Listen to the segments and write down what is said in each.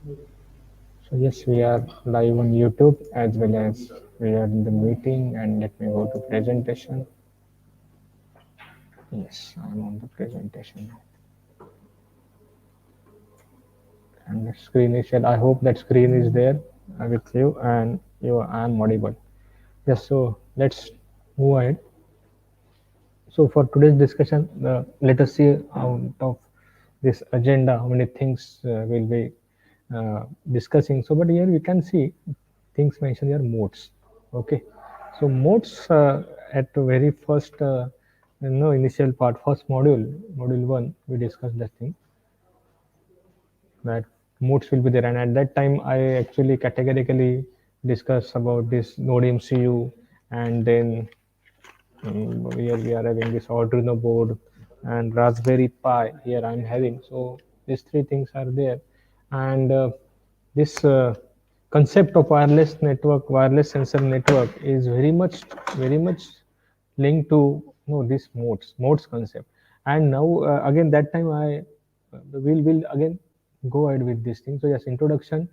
So yes, we are live on YouTube as well as we are in the meeting. And let me go to presentation. Yes, I'm on the presentation now. And the screen is shared. I hope that screen is there with you and you. I'm audible. Yes. So let's move ahead. So for today's discussion, let us see out of this agenda how many things we'll be discussing. So, but here we can see things mentioned here modes. Okay, so modes at the very first, initial part, first module one, we discussed that thing that modes will be there, and at that time I actually categorically discussed about this Node MCU, and then here we are having this Arduino board and Raspberry Pi. Here I'm having, so these three things are there, and this concept of wireless network, wireless sensor network is very much linked to this modes concept. And now again that time I will again go ahead with this thing. So yes, introduction,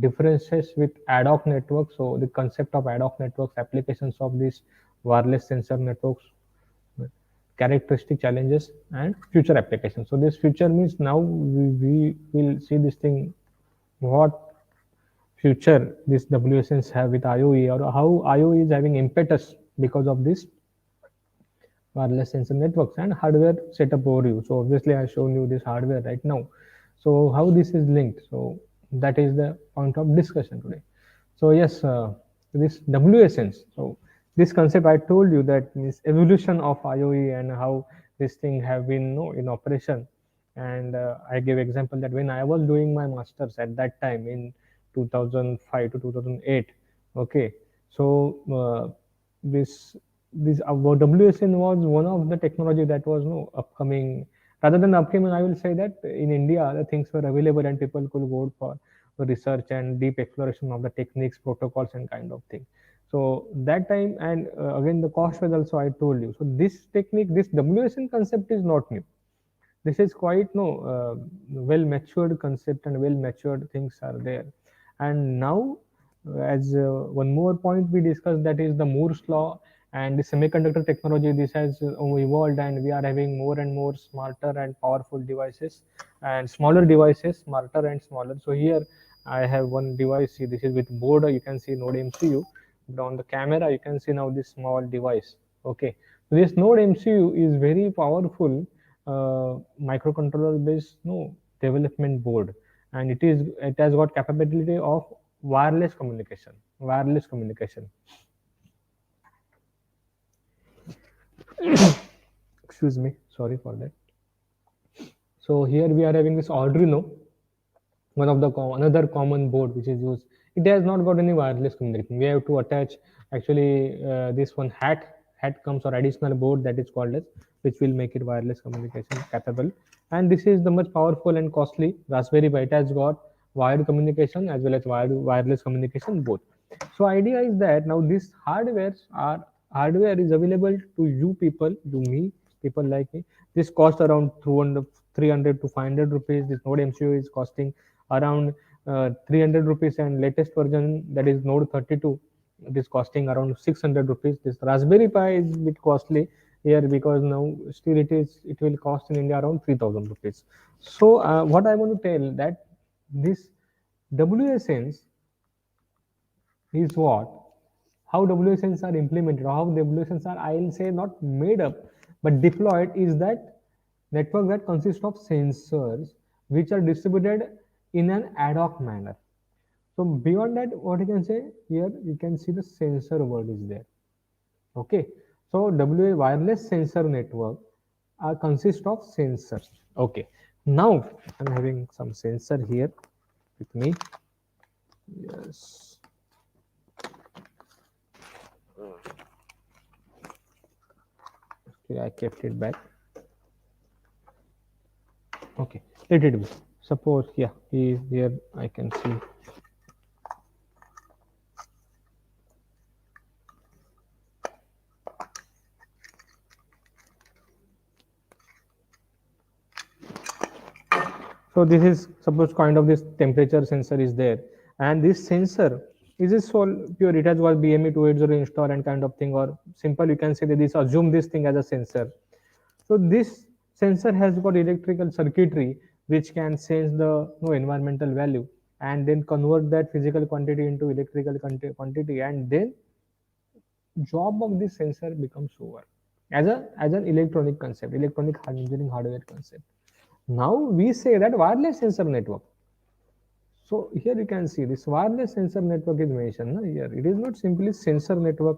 differences with ad hoc network. So the concept of ad hoc networks, applications of these wireless sensor networks, characteristic, challenges, and future applications. So this future means now we will see this thing, what future these WSNs have with IoE, or how IoE is having impetus because of this wireless sensor networks and hardware setup overview. So obviously I shown you this hardware right now. So how this is linked? So that is the point of discussion today. So yes, this WSNs. So this concept I told you that means evolution of IoE and how this thing have been in operation. And I gave example that when I was doing my masters at that time in 2005 to 2008. Okay, so this this WSN was one of the technology that was no upcoming. Rather than upcoming, I will say that in India the things were available and people could go for research and deep exploration of the techniques, protocols, and kind of thing. So that time, and again the cost was also I told you. So this technique, this WSN concept is not new. This is quite well matured concept and well matured things are there. And now as one more point we discussed, that is the Moore's law and the semiconductor technology. This has evolved and we are having more and more smarter and powerful devices and smaller devices, smarter and smaller. So here I have one device. See, this is with board, you can see Node MCU. But on the camera you can see now this small device. Okay, so this Node MCU is very powerful microcontroller based development board, and it has got capability of wireless communication. Excuse me, sorry for that. So here we are having this Arduino, one of the another common board which is used. It has not got any wireless communication. We have to attach actually this one hat comes or additional board that is called as, which will make it wireless communication capable. And this is the much powerful and costly Raspberry Pi. It has got wired communication as well as wireless communication both. So idea is that now this hardware is available to you people, to me, people like me. This cost around 300 to 500 rupees. This Node MCU is costing around 300 rupees, and latest version, that is Node 32, it is costing around 600 rupees. This Raspberry Pi is a bit costly here because now still it will cost in India around 3000 rupees. So what I want to tell that this WSNs is what, how WSNs are implemented, how WSNs are, I will say, not made up but deployed, is that network that consists of sensors which are distributed in an ad hoc manner. So beyond that, what you can say here, you can see the sensor word is there. Okay, so WA wireless sensor network consists of sensors. Okay, now I'm having some sensor here with me. Yes. Okay, I kept it back. Okay, let it be. Suppose, yeah, he is here. I can see. So this is suppose kind of this temperature sensor is there, and this sensor is this all pure. It has got BME 280 install and kind of thing, or simple you can say that this assume this thing as a sensor. So this sensor has got electrical circuitry which can sense the environmental value and then convert that physical quantity into electrical quantity, and then job of this sensor becomes over as an electronic concept, electronic engineering hardware concept. Now we say that wireless sensor network. So here you can see this wireless sensor network is mentioned here. It is not simply sensor network,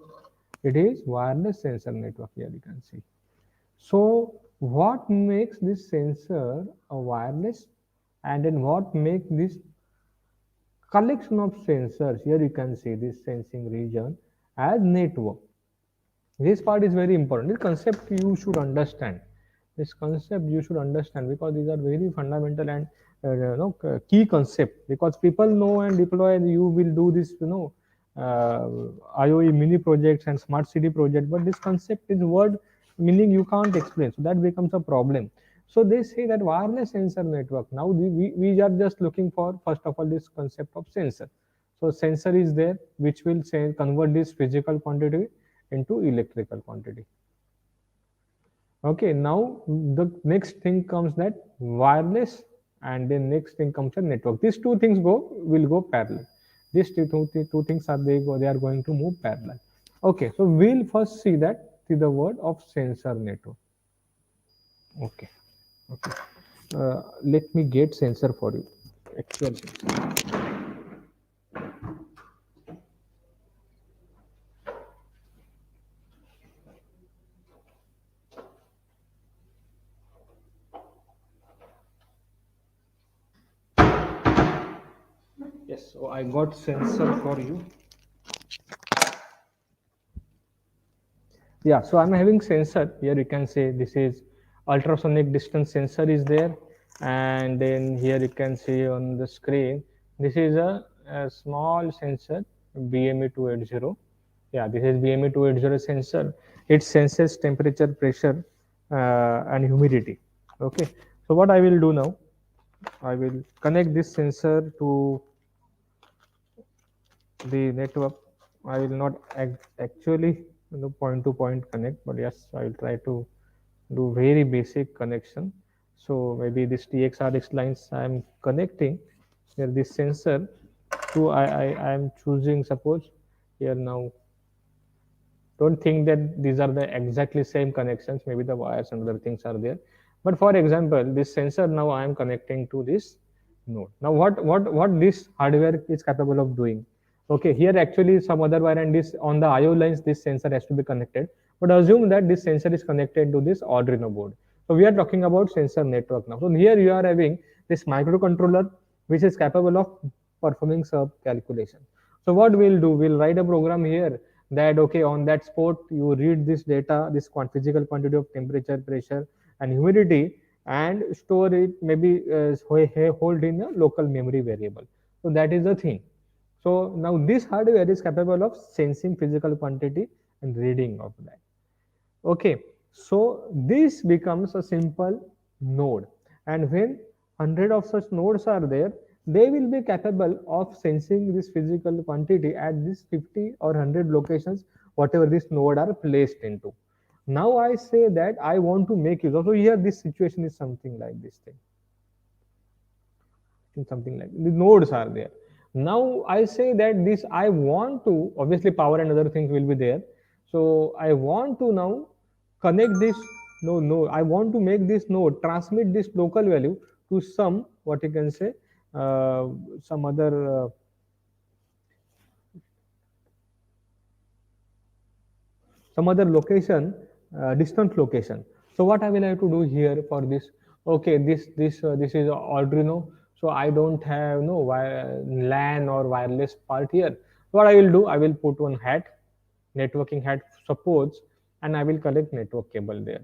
it is wireless sensor network. Here you can see. So what makes this sensor a wireless, and then what makes this collection of sensors, here you can see this sensing region as network. This part is very important. This concept you should understand. This concept you should understand because these are very fundamental and key concept, because people know and deploy, you will do this uh, IoE mini projects and smart city project, but this concept is word meaning you can't explain, so that becomes a problem. So they say that wireless sensor network. Now we are just looking for first of all this concept of sensor. So sensor is there which will say convert this physical quantity into electrical quantity. Okay, now the next thing comes that wireless, and then next thing comes a network. These two things will go parallel. These two things are they are going to move parallel. Okay, so we'll first see that see the word of sensor network. Okay, okay. Let me get sensor for you. Actual sensor. Yes, so I got sensor for you. Yeah, so I'm having sensor here. You can say this is ultrasonic distance sensor is there, and then here you can see on the screen this is a small sensor BME 280. Yeah, this is BME 280 sensor. It senses temperature, pressure, and humidity. Okay, so what I will do now, I will connect this sensor to the network. I will not actually point to point connect, but yes, I will try to do very basic connection. So maybe this TXRX lines I am connecting here, this sensor to I am choosing, suppose here now, don't think that these are the exactly same connections, maybe the wires and other things are there, but for example this sensor now I am connecting to this node. Now what this hardware is capable of doing? Okay, here actually some other wire and this on the IO lines this sensor has to be connected, but assume that this sensor is connected to this Arduino board. So we are talking about sensor network now. So here you are having this microcontroller which is capable of performing sub calculation. So what we'll do, we'll write a program here that okay, on that spot you read this data, this physical quantity of temperature, pressure, and humidity, and store it, maybe hold in a local memory variable. So that is the thing. So now this hardware is capable of sensing physical quantity and reading of that. Okay, so this becomes a simple node, and when 100 of such nodes are there, they will be capable of sensing this physical quantity at this 50 or 100 locations, whatever this node are placed into. Now I say that I want to make use of, so here this situation is something like this thing, something like the nodes are there. Now I say that this I want to, obviously power and other things will be there, so I want to now connect this, no, I want to make this node transmit this local value to some, what you can say, some other location, distant location. So what I will have to do here for this? Okay, this is Arduino, so I don't have no LAN or wireless part here. What I will do, I will put one hat, networking hat supports, and I will collect network cable there.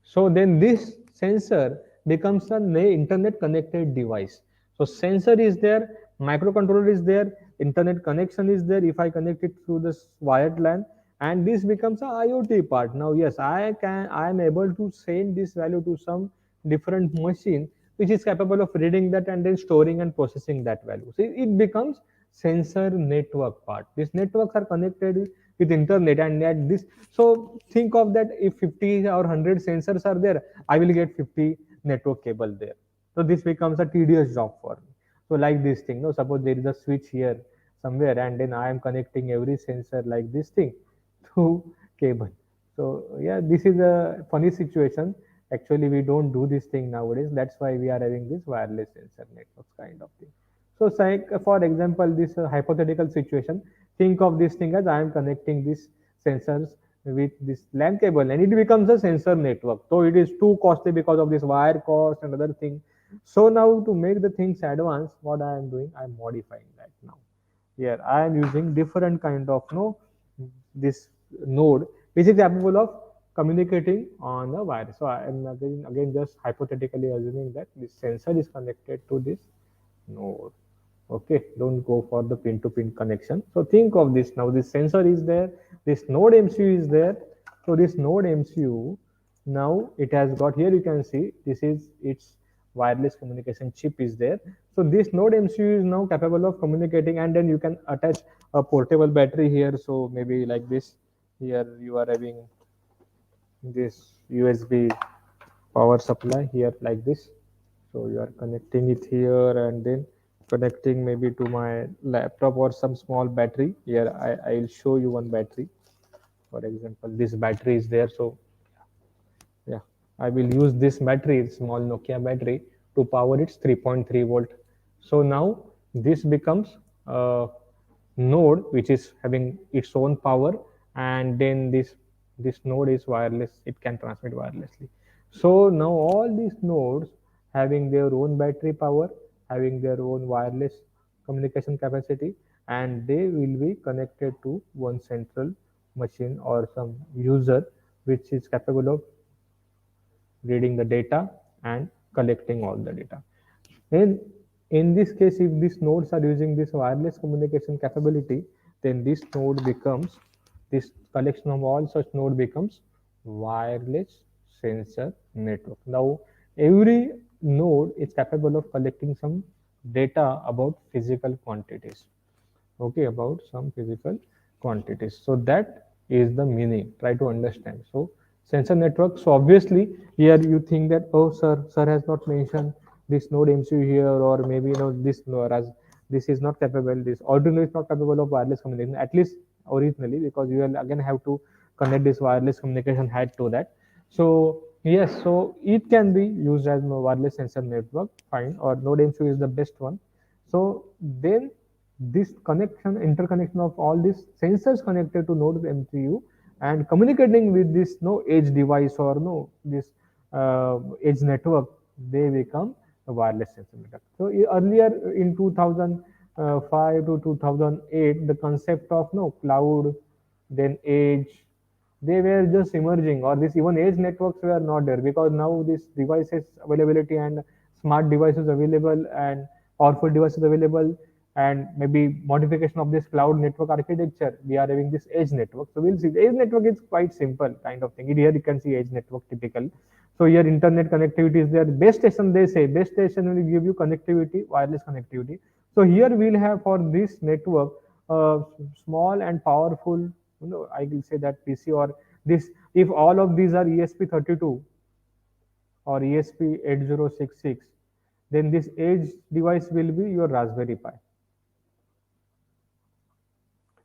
So then this sensor becomes an internet connected device. So sensor is there, microcontroller is there, internet connection is there if I connect it through this wired LAN, and this becomes a IoT part. Now yes, I am able to send this value to some different machine which is capable of reading that and then storing and processing that value. So it becomes sensor network part. These networks are connected with internet, and at this, so think of that, if 50 or 100 sensors are there, I will get 50 network cable there. So this becomes a tedious job for me. So like this thing, no, suppose there is a switch here somewhere, and then I am connecting every sensor like this thing through cable. So yeah, this is a funny situation. Actually, we don't do this thing nowadays. That's why we are having this wireless sensor networks kind of thing. So, for example, this hypothetical situation, think of this thing as I am connecting these sensors with this LAN cable, and it becomes a sensor network. So it is too costly because of this wire cost and other thing. So now to make the things advanced, what I am doing, I am modifying that now. Here I am using different kind of this node which is capable of communicating on the wire. So I am again just hypothetically assuming that this sensor is connected to this node. Okay, don't go for the pin to pin connection. So think of this now, this sensor is there, this node MCU is there. So this node MCU, now it has got, here you can see this is its wireless communication chip is there. So this node MCU is now capable of communicating, and then you can attach a portable battery here. So maybe like this, here you are having this USB power supply here like this. So you are connecting it here, and then connecting maybe to my laptop or some small battery. Here I'll show you one battery. For example, this battery is there. So yeah, I will use this battery, small Nokia battery, to power its 3.3 volt. So now this becomes a node which is having its own power, and then this node is wireless, it can transmit wirelessly. So now all these nodes having their own battery power, having their own wireless communication capacity, and they will be connected to one central machine or some user which is capable of reading the data and collecting all the data. And in this case, if these nodes are using this wireless communication capability, then this node becomes, this collection of all such node becomes wireless sensor network. Now, every node is capable of collecting some data about physical quantities. Okay, about some physical quantities. So that is the meaning. Try to understand. So sensor network. So obviously here you think that, oh sir has not mentioned this node MCU here, or maybe this node as this is not capable. This Arduino is not capable of wireless communication, at least originally, because you will again have to connect this wireless communication head to that. So yes, so it can be used as a wireless sensor network. Fine, or node MCU is the best one. So then this connection, interconnection of all these sensors connected to node MCU and communicating with this edge device or this edge network, they become a wireless sensor network. So earlier in 2005 to 2008, the concept of cloud, then edge, they were just emerging, or this even edge networks were not there, because now this devices availability and smart devices available and powerful devices available, and maybe modification of this cloud network architecture, we are having this edge network. So we'll see, the edge network is quite simple kind of thing. Here you can see edge network typical. So here internet connectivity is there. Base station, they say base station will give you connectivity, wireless connectivity. So here we'll have for this network small and powerful, I will say that PC, or this, if all of these are ESP32 or ESP8066, then this edge device will be your Raspberry Pi.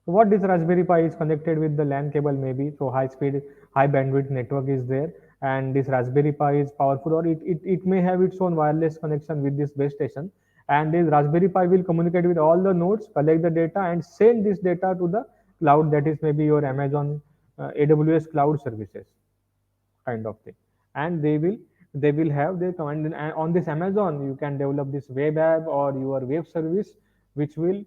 So what this Raspberry Pi is connected with the LAN cable maybe, so high speed, high bandwidth network is there, and this Raspberry Pi is powerful, or it may have its own wireless connection with this base station, and this Raspberry Pi will communicate with all the nodes, collect the data, and send this data to the cloud, that is maybe your Amazon AWS cloud services kind of thing. And they will have their command, and on this Amazon you can develop this web app or your web service which will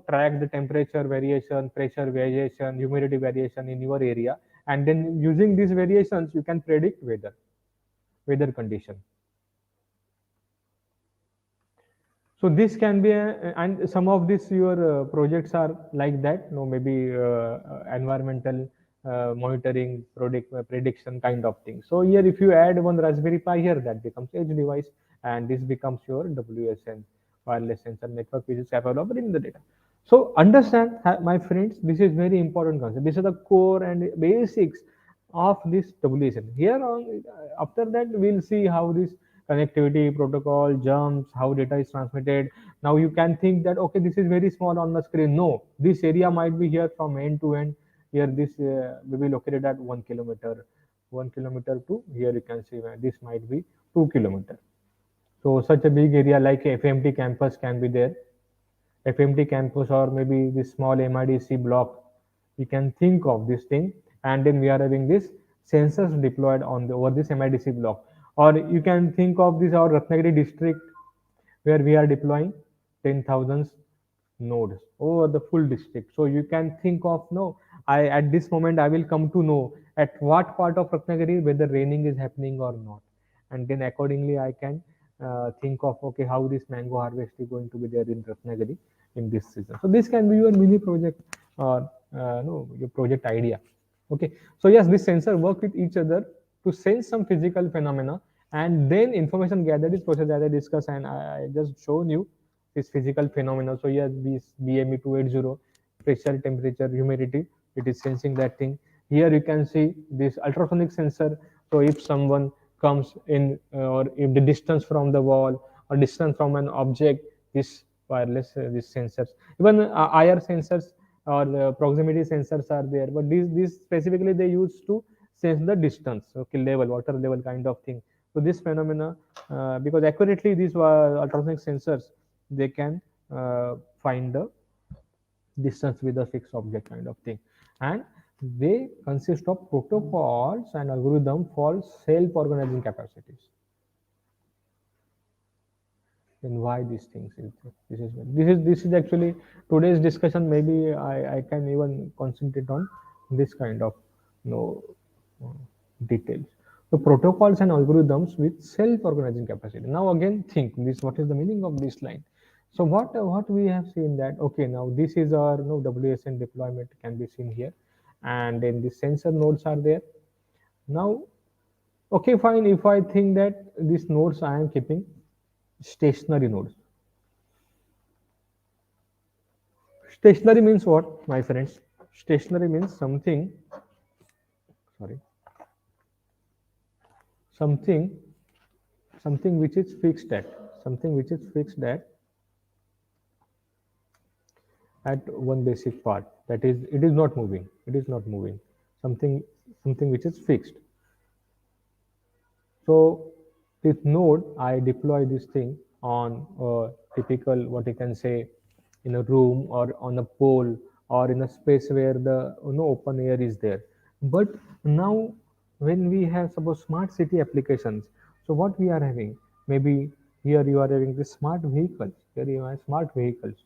track the temperature variation, pressure variation, humidity variation in your area, and then using these variations you can predict weather condition. So this can be and some of these your projects are like that, maybe environmental monitoring, prediction kind of thing. So here if you add one Raspberry Pi here, that becomes edge device, and this becomes your WSN, wireless sensor network, which is capable of bringing the data. So understand, my friends, this is very important concept. This is the core and basics of this WSN. Here on, after that, we'll see how this connectivity protocol jumps, how data is transmitted. Now you can think that okay, this is very small on the screen. No, this area might be here from end to end. Here, this will be located at 1 kilometer, 1 kilometer to here you can see this might be 2 kilometer. So such a big area like FMT campus can be there, FMT campus or maybe this small MIDC block. You can think of this thing, and then we are having this sensors deployed on the over this MIDC block. Or you can think of this our Ratnagiri district where we are deploying 10,000 nodes over the full district. So you can think of no, I at this moment I will come to know at what part of Ratnagiri whether raining is happening or not, and then accordingly I can think of okay how this mango harvest is going to be there in Ratnagiri in this season. So this can be your mini project or no your project idea. Okay, so yes, this sensor work with each other to sense some physical phenomena, and then information gathered is processed as I discussed, and I just shown you this physical phenomena. So yes, this BME 280, pressure, temperature, humidity, it is sensing that thing. Here you can see this ultrasonic sensor. So if someone comes in or if the distance from the wall or distance from an object, this wireless these sensors, even IR sensors or proximity sensors are there, but these specifically they use to sense the distance, okay, level, water level kind of thing. So this phenomena, because accurately these ultrasonic sensors, they can find the distance with a fixed object kind of thing, and they consist of protocols and algorithm for self-organizing capacities. Then why these things is this is actually today's discussion. Maybe I can even concentrate on this kind of you know uh, details. So protocols and algorithms with self-organizing capacity. Now again think this, what is the meaning of this line? So what we have seen that okay, now this is our WSN deployment can be seen here, and then the sensor nodes are there. Now okay, fine, if I think that these nodes I am keeping stationary nodes. Stationary means what, my friends? Stationary means something, sorry, something, something which is fixed at, something which is fixed at one basic part. That is, it is not moving. It is not moving. Something, something which is fixed. So this node, I deploy this thing on a typical, what you can say, in a room or on a pole or in a space where the open air is there. But now when we have suppose smart city applications, so what we are having, maybe here you are having the smart vehicles, here you have smart vehicles,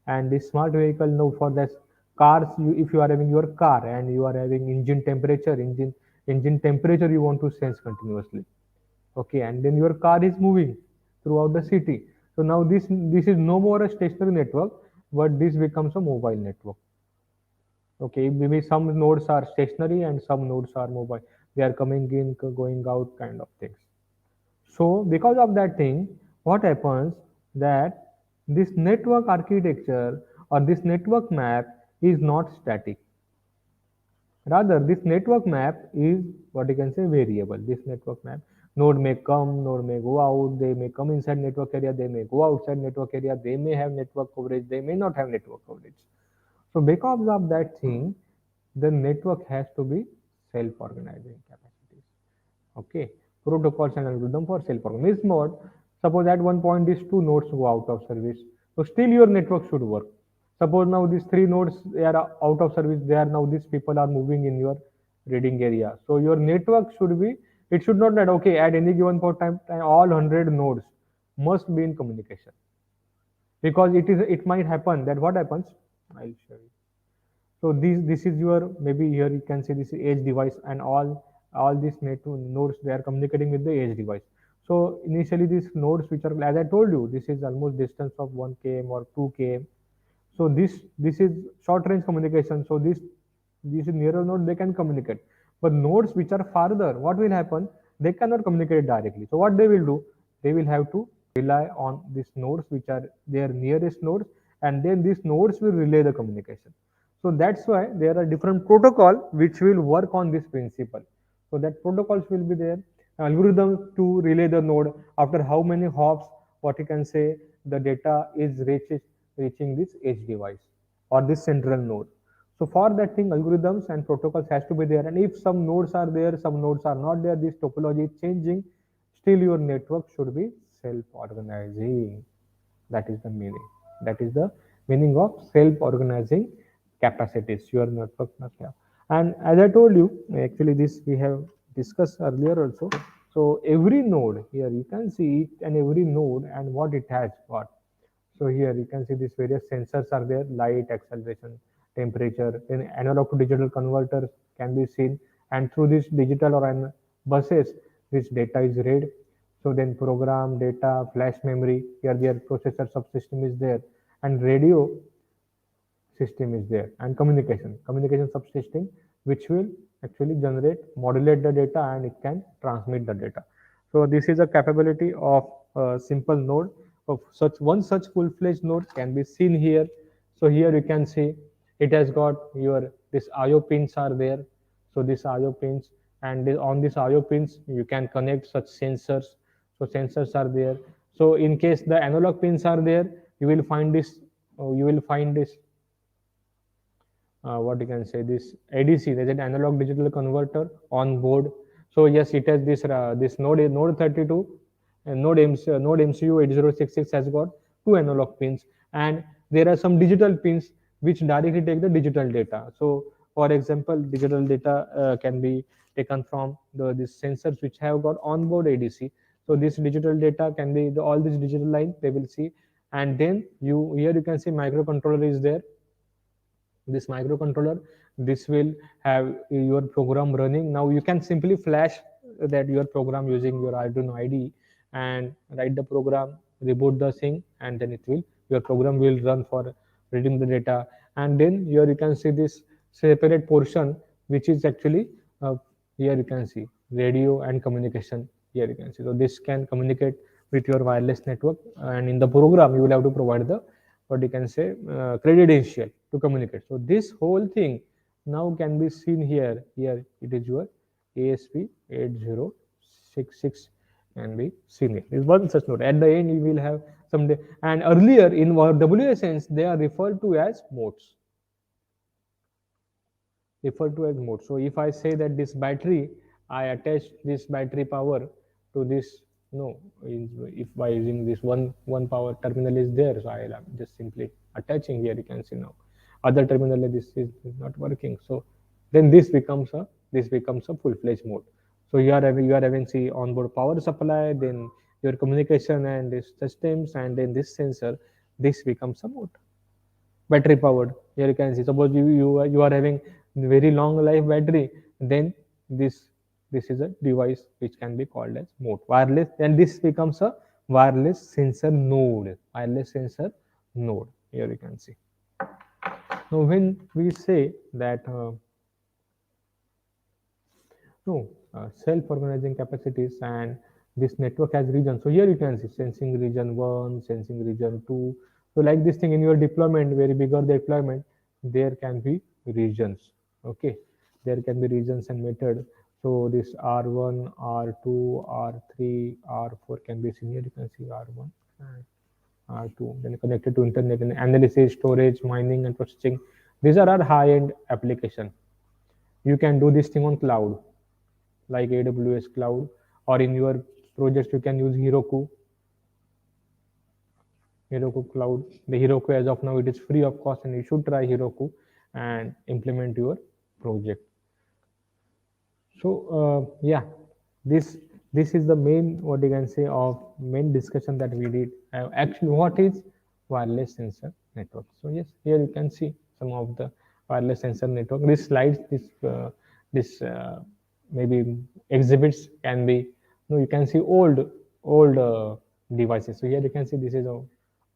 and this smart vehicle now for that cars, if you are having your car and you are having engine temperature you want to sense continuously, okay, and then your car is moving throughout the city. So now this is no more a stationary network, but this becomes a mobile network. Okay, maybe some nodes are stationary and some nodes are mobile, they are coming in going out kind of things. So because of that thing, what happens that this network architecture or this network map is not static. Rather, this network map is what you can say variable. This network map, node may come, node may go out, they may come inside network area, they may go outside network area, they may have network coverage, they may not have network coverage. So because of that thing, the network has to be self-organizing capacities. Okay, protocols and algorithm for self-organizing. Means what? Suppose at one point these two nodes go out of service, so still your network should work. Suppose now these three nodes they are out of service, they are now these people are moving in your reading area. So your network should be, it should not that okay at any given point time all 100 nodes must be in communication, because it might happen that what happens, I'll show you. So this is your, maybe here you can see this edge device, and all these nodes they are communicating with the edge device. So initially these nodes which are, as I told you, this is almost distance of 1 km or 2 km. So this is short range communication. So this is nearer node they can communicate, but nodes which are farther, what will happen, they cannot communicate directly. So what they will do, they will have to rely on these nodes which are their nearest nodes, and then these nodes will relay the communication. So that's why there are different protocol which will work on this principle. So that protocols will be there, algorithm to relay the node after how many hops, what you can say, the data is reaching this edge device or this central node. So for that thing, algorithms and protocols has to be there. And if some nodes are there, some nodes are not there, this topology is changing, still your network should be self-organizing. That is the meaning. That is the meaning of self-organizing capacities. Your network must have. And as I told you, actually this we have discussed earlier also. So every node here, you can see each and every node and what it has got. So here you can see these various sensors are there: light, acceleration, temperature. Then analog to digital converter can be seen, and through this digital or buses, this data is read. So then program, data, flash memory, here their processor subsystem is there, and radio system is there, and communication subsystem, which will actually generate, modulate the data, and it can transmit the data. So this is a capability of a simple node. Of such one such full-fledged node can be seen here. So here you can see it has got your this IO pins are there. So this IO pins, and on this IO pins you can connect such sensors. So sensors are there. So in case the analog pins are there, you will find this. You will find this, what you can say, this ADC, there's an analog digital converter on board. So yes, it has this node 32, and node MCU 8066 has got two analog pins, and there are some digital pins which directly take the digital data. So for example, digital data can be taken from these sensors which have got onboard ADC. So this digital data can be all these digital lines they will see, and then here you can see microcontroller is there. This microcontroller, this will have your program running. Now you can simply flash that your program using your Arduino IDE and write the program, reboot the thing, and then it will, your program will run for reading the data. And then here you can see this separate portion which is actually, here you can see radio and communication. Here you can see, so this can communicate with your wireless network, and in the program you will have to provide the, what you can say, credential to communicate. So this whole thing now can be seen here. Here it is your ASP8066 can be seen here. This one such node. At the end you will have some, and earlier in our WSNs they are referred to as modes. So if I say that this battery, I attach this battery power to this, no, if by using this one power terminal is there, so I am just simply attaching here. You can see now other terminal, this is not working. So then this becomes a full-fledged mode. So you are having see onboard power supply, then your communication and this systems, and then this sensor. This becomes a mode, battery powered. Here you can see, suppose you are having very long life battery, then this is a device which can be called as mode, wireless, and this becomes a wireless sensor node. Here you can see. Now when we say that self-organizing capacities, and this network has region. So here you can see sensing region 1, sensing region 2. So like this thing in your deployment, very bigger the deployment, there can be regions. Okay, there can be regions and method. So this R1, R2, R3, R4 can be seen here. You can see R1 and R2. Then connected to internet and analysis, storage, mining, and processing. These are our high-end application. You can do this thing on cloud, like AWS cloud, or in your projects you can use Heroku cloud. The Heroku, as of now, it is free of cost, and you should try Heroku and implement your project. So yeah, this is the main, what you can say, of main discussion that we did. Actually, what is wireless sensor network? So yes, here you can see some of the wireless sensor network. This slides, this maybe exhibits can be, you can see old devices. So here you can see this is a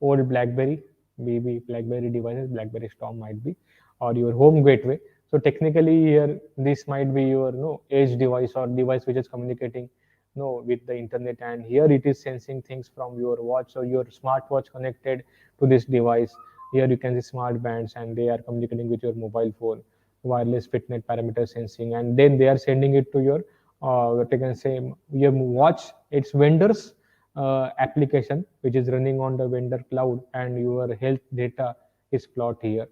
old BlackBerry, maybe BlackBerry devices, BlackBerry Storm might be, or your home gateway. So technically here this might be your edge device, or device which is communicating no, with the internet, and here it is sensing things from your watch or your smartwatch connected to this device. Here you can see smart bands, and they are communicating with your mobile phone, wireless fitness parameter sensing, and then they are sending it to your what you can say your watch, its vendors application, which is running on the vendor cloud, and your health data is plotted here.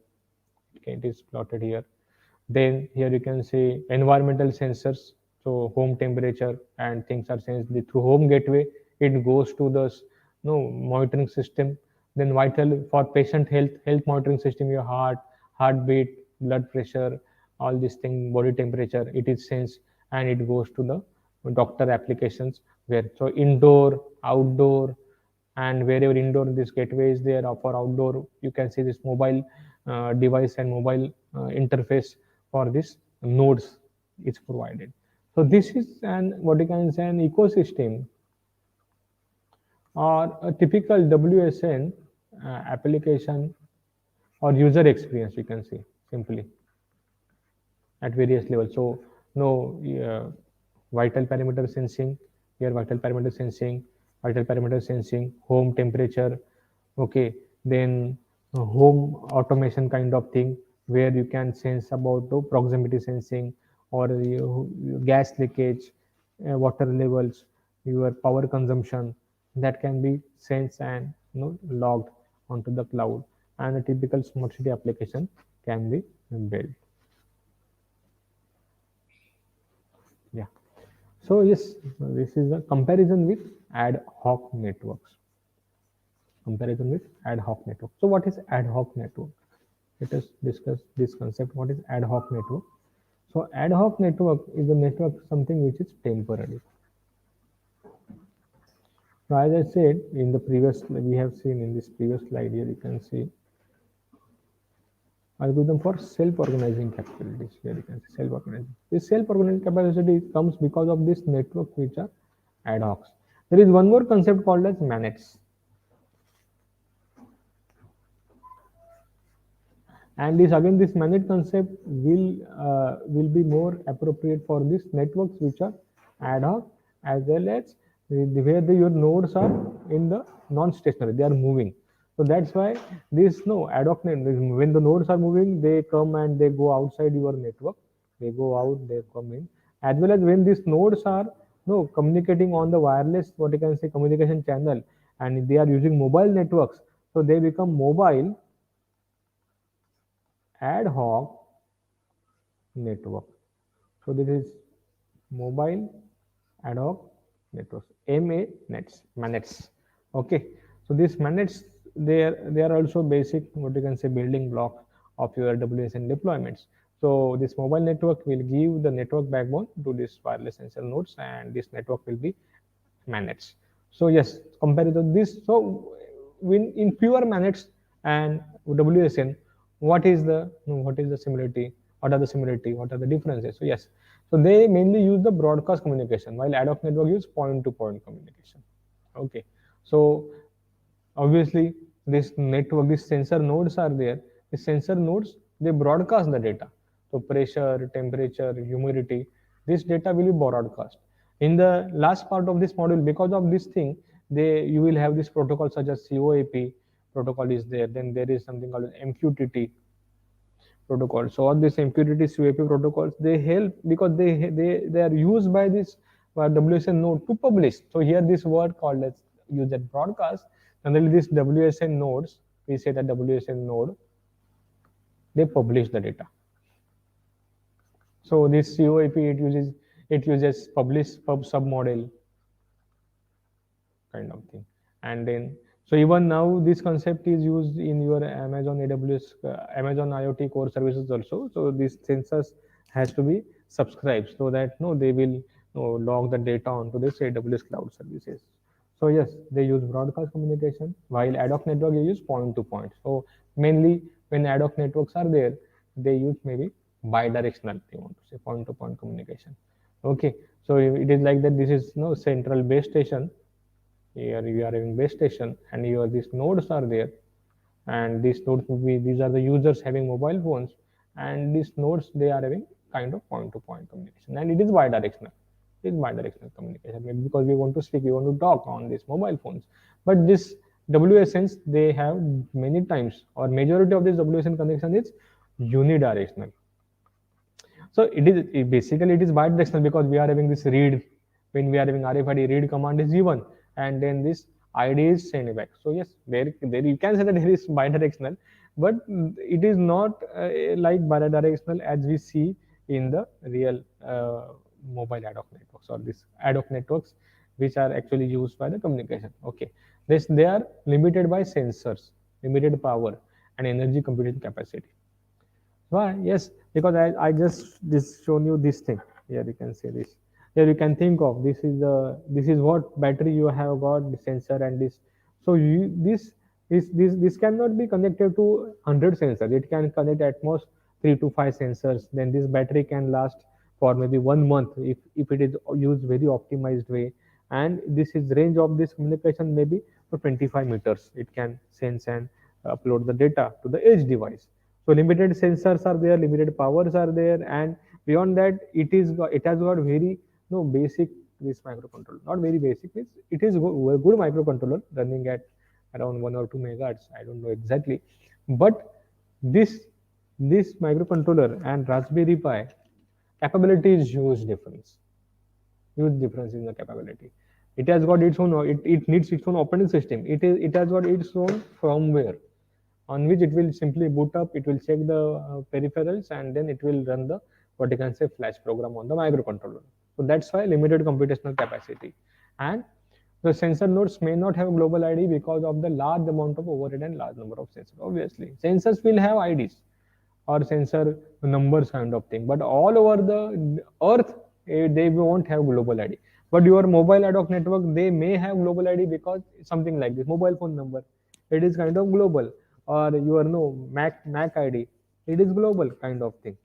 Okay, it is plotted here. Then here you can see environmental sensors. So home temperature and things are sensed through home gateway. It goes to the no monitoring system. Then vital for patient health monitoring system, your heartbeat, blood pressure, all these things, body temperature. It is sensed and it goes to the doctor applications where so indoor, outdoor, and wherever indoor this gateway is there, or for outdoor you can see this mobile device and mobile interface for this nodes is provided. So this is an what you can say an ecosystem or a typical WSN application or user experience, you can say simply at various levels. So no vital parameter sensing, here vital parameter sensing, home temperature, okay, then home automation kind of thing where you can sense about the proximity sensing or gas leakage, water levels, your power consumption, that can be sensed and logged onto the cloud, and a typical smart city application can be built. Yeah. So yes, this is a comparison with ad hoc networks. Comparison with ad hoc network. So what is ad hoc network? Let us discuss this concept. What is ad hoc network? So ad hoc network is a network something which is temporary. So as I said in the previous, we have seen in this previous slide here, you can see algorithm for self-organizing capabilities. Here you can see self-organizing. This self-organizing capacity comes because of this network which are ad hocs. There is one more concept called as manets. And this managed concept will be more appropriate for these networks which are ad hoc, as well as where your nodes are in the non-stationary, they are moving. So that's why this no ad hoc when the nodes are moving, they come and they go outside your network, they go out, they come in, as well as when these nodes are no communicating on the wireless, what you can say, communication channel, and they are using mobile networks, so they become mobile ad hoc network. So this is mobile ad hoc networks, MA nets, manets. Okay. So these manets, they are also basic what you can say building blocks of your WSN deployments. So this mobile network will give the network backbone to this wireless sensor nodes, and this network will be managed. So yes, compared to this, so when in pure managed and WSN, what is the similarity? What are the similarity? What are the differences? So yes, so they mainly use the broadcast communication, while ad hoc network use point-to-point communication. Okay, so obviously this network, these sensor nodes are there. The sensor nodes, they broadcast the data. So pressure, temperature, humidity, this data will be broadcast in the last part of this module. Because of this thing, you will have this protocol such as COAP protocol is there. Then there is something called MQTT protocol. So all these MQTT COAP protocols, they help because they are used by this WSN node to publish. So here this word called as user broadcast, and then these WSN nodes, we say that WSN node, they publish the data. So this COAP, it uses publish pub sub model kind of thing. And then so even now this concept is used in your Amazon AWS, Amazon IoT core services also. So these sensors has to be subscribed so that no they will log the data onto this AWS cloud services. So yes, they use broadcast communication, while ad hoc network they use point to point. So mainly when ad hoc networks are there, they use maybe bidirectional, they want to say point to point communication. Okay, so it is like that. This is no central base station. Here you are having base station, and your these nodes are there, and these nodes will be, these are the users having mobile phones, and these nodes, they are having kind of point to point communication, and it is bidirectional. is bidirectional communication. Maybe because we want to speak, we want to talk on these mobile phones. But this WSNs, they have many times, or majority of this WSN connection is unidirectional. So basically it is bidirectional because we are having this read. When we are having RFID, read command is given, and then this ID is sent back. So yes, there you can say that there is bidirectional, but it is not like bidirectional as we see in the real mobile ad hoc networks, or this ad hoc networks which are actually used by the communication. Okay, this they are limited by sensors, limited power, and energy computing capacity. Why? Yes, because I just this shown you this thing. Here you can see this. Here you can think of this is what battery you have got, the sensor and this. So this cannot be connected to 100 sensors. It can connect at most 3 to 5 sensors. Then this battery can last for maybe 1 month if it is used very optimized way. And this is range of this communication maybe for 25 meters. It can sense and upload the data to the edge device. So limited sensors are there, limited powers are there, and beyond that, it has got very no basic this microcontroller. Not very basic, it is a good microcontroller running at around 1 or 2 megahertz. I don't know exactly, but this this microcontroller and Raspberry Pi capability is huge difference in the capability. It has got its own, it needs its own operating system. It has got its own firmware on which it will simply boot up, it will check the peripherals, and then it will run the what you can say flash program on the microcontroller. So that's why limited computational capacity. And the sensor nodes may not have global ID because of the large amount of overhead and large number of sensors. Obviously, sensors will have IDs or sensor numbers kind of thing, but all over the earth, they won't have global ID. But your mobile ad hoc network, they may have global ID because something like this mobile phone number, it is kind of global, or your no Mac ID, it is global kind of thing.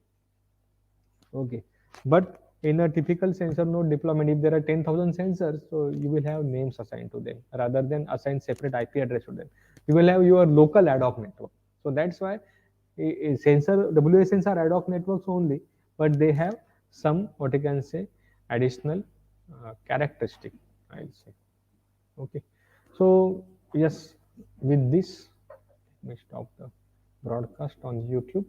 Okay, but in a typical sensor node deployment, if there are 10,000 sensors, so you will have names assigned to them rather than assign separate IP address to them. You will have your local ad hoc network. So that's why sensor WSNs are ad hoc networks only, but they have some what you can say additional characteristic, I'll say. Okay, so yes, with this, we stop the broadcast on YouTube.